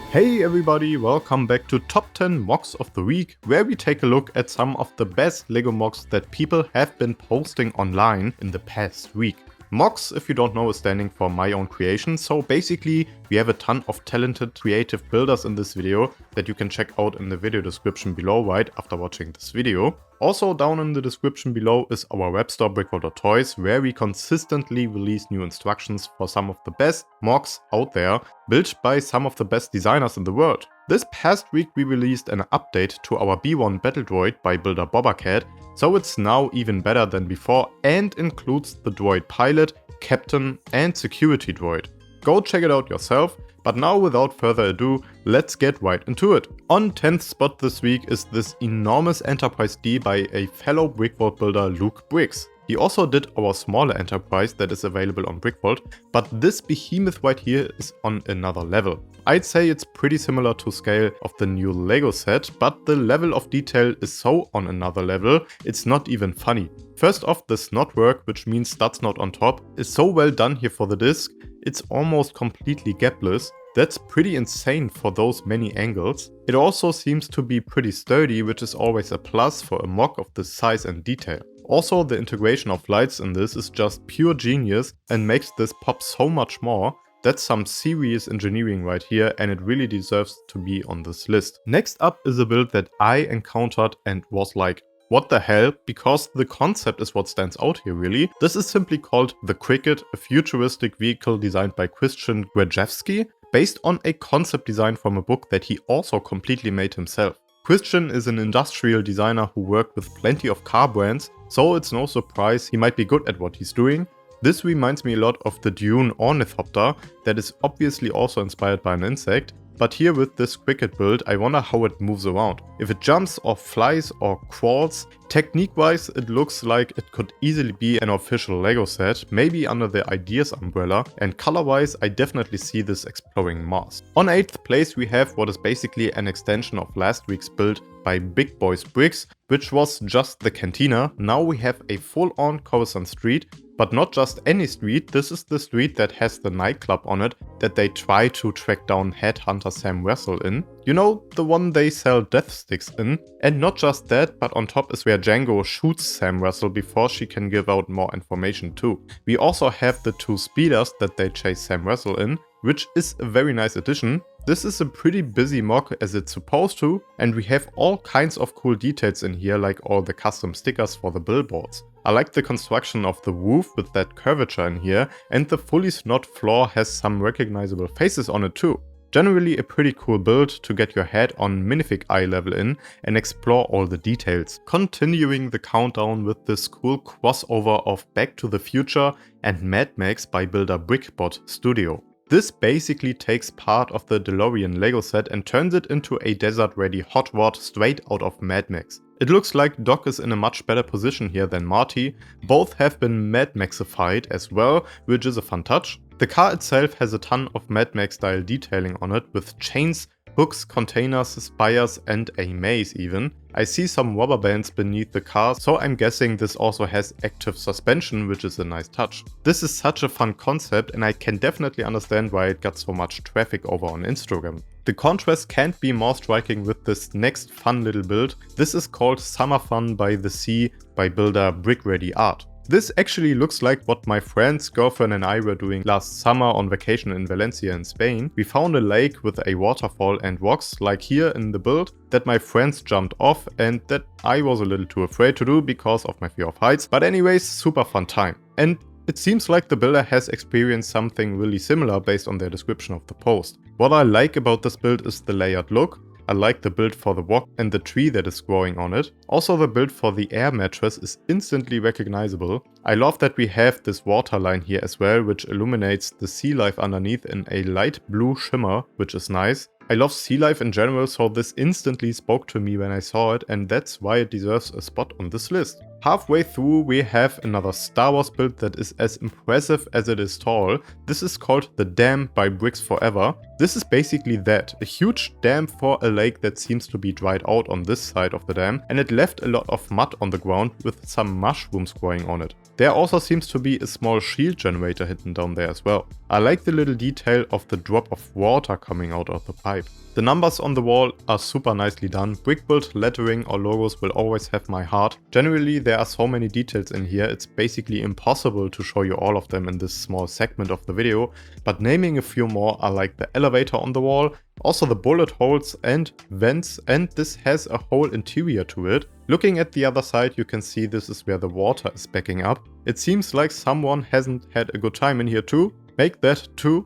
Hey everybody, welcome back to Top 10 MOCs of the Week, where we take a look at some of the best LEGO MOCs that people have been posting online in the past week. MOCs, if you don't know, is standing for My Own Creation, so basically we have a ton of talented creative builders in this video that you can check out in the video description below right after watching this video. Also down in the description below is our web store BrickVault.toys, where we consistently release new instructions for some of the best MOCs out there, built by some of the best designers in the world. This past week we released an update to our B1 Battle Droid by builder Bobacat, so it's now even better than before and includes the droid pilot, captain and security droid. Go check it out yourself, but now without further ado, let's get right into it. On 10th spot this week is this enormous Enterprise D by a fellow BrickVault builder Luke Briggs. He also did our smaller Enterprise that is available on BrickVault, but this behemoth right here is on another level. I'd say it's pretty similar to scale of the new LEGO set, but the level of detail is so on another level, it's not even funny. First off, the snot work, which means studs not on top, is so well done here for the disc, it's almost completely gapless. That's pretty insane for those many angles. It also seems to be pretty sturdy, which is always a plus for a MOC of this size and detail. Also, the integration of lights in this is just pure genius and makes this pop so much more. That's some serious engineering right here, and it really deserves to be on this list. Next up is a build that I encountered and was like, what the hell? Because the concept is what stands out here really. This is simply called the Cricket, a futuristic vehicle designed by Christian Grajewski, based on a concept design from a book that he also completely made himself. Christian is an industrial designer who worked with plenty of car brands, so it's no surprise he might be good at what he's doing. This reminds me a lot of the Dune ornithopter that is obviously also inspired by an insect, but here with this Cricket build I wonder how it moves around. If it jumps or flies or crawls, technique-wise it looks like it could easily be an official LEGO set, maybe under the Ideas umbrella, and color-wise I definitely see this exploring Mars. On 8th place we have what is basically an extension of last week's build by Big Boys Bricks, which was just the cantina. Now we have a full-on Coruscant street, but not just any street, this is the street that has the nightclub on it that they try to track down headhunter Sam Wessel in. You know, the one they sell death sticks in. And not just that, but on top is where Django shoots Sam Wessel before she can give out more information too. We also have the two speeders that they chase Sam Wessel in, which is a very nice addition. This is a pretty busy MOC as it's supposed to, and we have all kinds of cool details in here, like all the custom stickers for the billboards. I like the construction of the roof with that curvature in here, and the fully snot floor has some recognizable faces on it too. Generally a pretty cool build to get your head on minifig eye level in and explore all the details. Continuing the countdown with this cool crossover of Back to the Future and Mad Max by builder BrickBot Studio. This basically takes part of the DeLorean LEGO set and turns it into a desert-ready hot rod straight out of Mad Max. It looks like Doc is in a much better position here than Marty. Both have been Mad Maxified as well, which is a fun touch. The car itself has a ton of Mad Max style detailing on it, with chains, hooks, containers, spires and a maze even. I see some rubber bands beneath the car, so I'm guessing this also has active suspension, which is a nice touch. This is such a fun concept and I can definitely understand why it got so much traffic over on Instagram. The contrast can't be more striking with this next fun little build. This is called Summer Fun by the Sea by builder Brick Ready Art. This actually looks like what my friend's girlfriend and I were doing last summer on vacation in Valencia in Spain. We found a lake with a waterfall and rocks like here in the build that my friends jumped off and that I was a little too afraid to do because of my fear of heights. But anyways, super fun time. And it seems like the builder has experienced something really similar based on their description of the post. What I like about this build is the layered look. I like the build for the rock and the tree that is growing on it. Also the build for the air mattress is instantly recognizable. I love that we have this water line here as well, which illuminates the sea life underneath in a light blue shimmer, which is nice. I love sea life in general, so this instantly spoke to me when I saw it, and that's why it deserves a spot on this list. Halfway through we have another Star Wars build that is as impressive as it is tall. This is called the Dam by Bricks Forever. This is basically that, a huge dam for a lake that seems to be dried out on this side of the dam, and it left a lot of mud on the ground with some mushrooms growing on it. There also seems to be a small shield generator hidden down there as well. I like the little detail of the drop of water coming out of the pipe. The numbers on the wall are super nicely done. BrickVault lettering or logos will always have my heart. Generally there are so many details in here, it's basically impossible to show you all of them in this small segment of the video, but naming a few more are like the elevator on the wall, also the bullet holes and vents, and this has a whole interior to it. Looking at the other side you can see this is where the water is backing up. It seems like someone hasn't had a good time in here too. Make that 2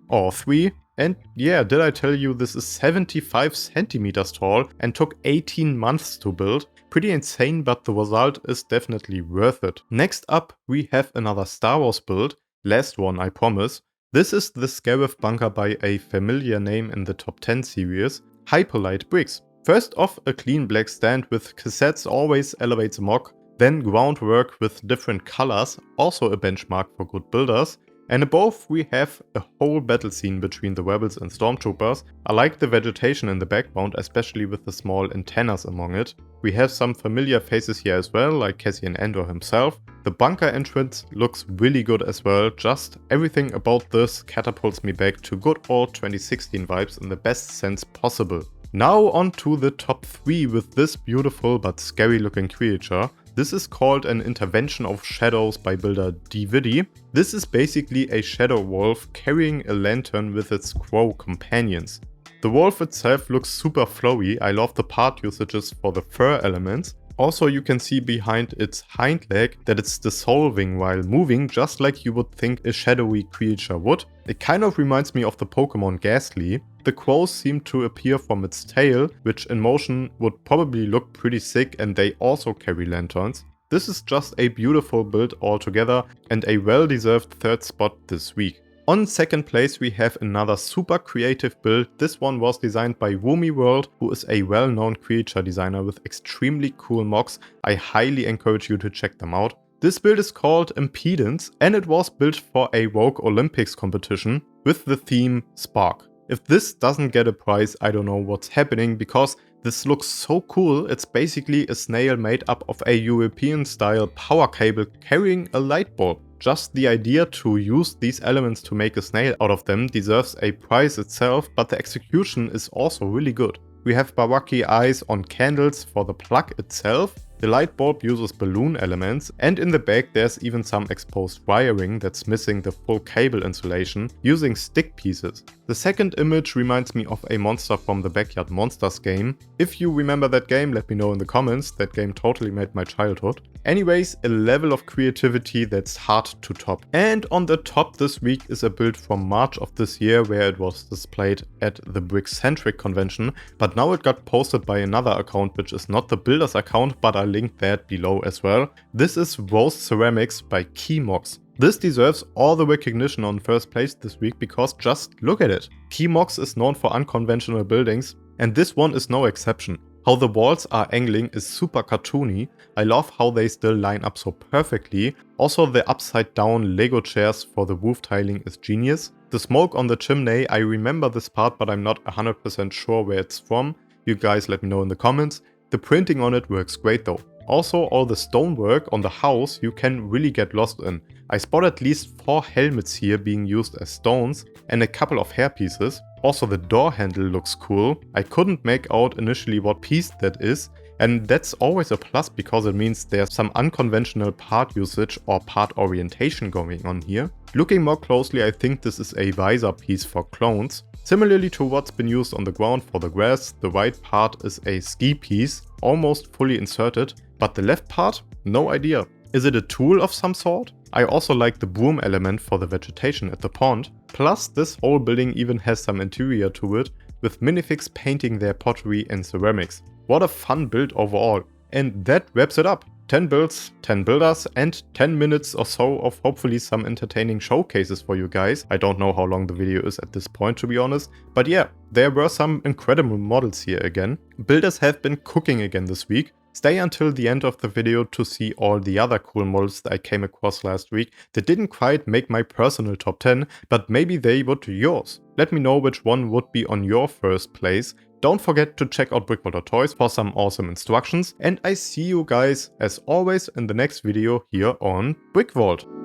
or 3. And yeah, did I tell you this is 75 centimeters tall and took 18 months to build? Pretty insane, but the result is definitely worth it. Next up we have another Star Wars build, last one I promise. This is the Scarif bunker by a familiar name in the top 10 series, Hyperlight Bricks. First off, a clean black stand with cassettes always elevates a MOC, then groundwork with different colors, also a benchmark for good builders. And above we have a whole battle scene between the rebels and stormtroopers. I like the vegetation in the background, especially with the small antennas among it. We have some familiar faces here as well, like Cassian Andor himself. The bunker entrance looks really good as well, just everything about this catapults me back to good old 2016 vibes in the best sense possible. Now on to the top 3 with this beautiful but scary looking creature. This is called an Intervention of Shadows by builder D MOC. This is basically a shadow wolf carrying a lantern with its crow companions. The wolf itself looks super flowy. I love the part usages for the fur elements. Also you can see behind its hind leg that it's dissolving while moving, just like you would think a shadowy creature would. It kind of reminds me of the Pokemon Ghastly. The crows seem to appear from its tail, which in motion would probably look pretty sick, and they also carry lanterns. This is just a beautiful build altogether and a well-deserved third spot this week. On second place we have another super creative build. This one was designed by Woomy World, who is a well-known creature designer with extremely cool MOCs. I highly encourage you to check them out. This build is called Impedance and it was built for a Rogue Olympics competition with the theme Spark. If this doesn't get a prize, I don't know what's happening, because this looks so cool. It's basically a snail made up of a European style power cable carrying a light bulb. Just the idea to use these elements to make a snail out of them deserves a prize itself, but the execution is also really good. We have Baraki eyes on candles for the plug itself. The light bulb uses balloon elements, and in the back there's even some exposed wiring that's missing the full cable insulation using stick pieces. The second image reminds me of a monster from the Backyard Monsters game. If you remember that game, let me know in the comments. That game totally made my childhood. Anyways, a level of creativity that's hard to top. And on the top this week is a build from March of this year where it was displayed at the Brick-centric convention, but now it got posted by another account which is not the builder's account, but I linked that below as well. This is Rose Ceramics by D MOCs. This deserves all the recognition on first place this week because just look at it. D MOCs is known for unconventional buildings and this one is no exception. How the walls are angling is super cartoony. I love how they still line up so perfectly. Also the upside down Lego chairs for the roof tiling is genius. The smoke on the chimney, I remember this part but I'm not 100% sure where it's from. You guys let me know in the comments. The printing on it works great though. Also all the stonework on the house you can really get lost in. I spot at least 4 helmets here being used as stones and a couple of hairpieces. Also the door handle looks cool. I couldn't make out initially what piece that is, and that's always a plus because it means there's some unconventional part usage or part orientation going on here. Looking more closely, I think this is a visor piece for clones. Similarly to what's been used on the ground for the grass, the right part is a ski piece, almost fully inserted, but the left part? No idea. Is it a tool of some sort? I also like the broom element for the vegetation at the pond. Plus this whole building even has some interior to it, with minifigs painting their pottery and ceramics. What a fun build overall. And that wraps it up. 10 builds, 10 builders, and 10 minutes or so of hopefully some entertaining showcases for you guys. I don't know how long the video is at this point, to be honest. But yeah, there were some incredible models here again. Builders have been cooking again this week. Stay until the end of the video to see all the other cool models that I came across last week that didn't quite make my personal top 10, but maybe they would yours. Let me know which one would be on your first place. Don't forget to check out BrickVault.toys for some awesome instructions, and I see you guys as always in the next video here on BrickVault.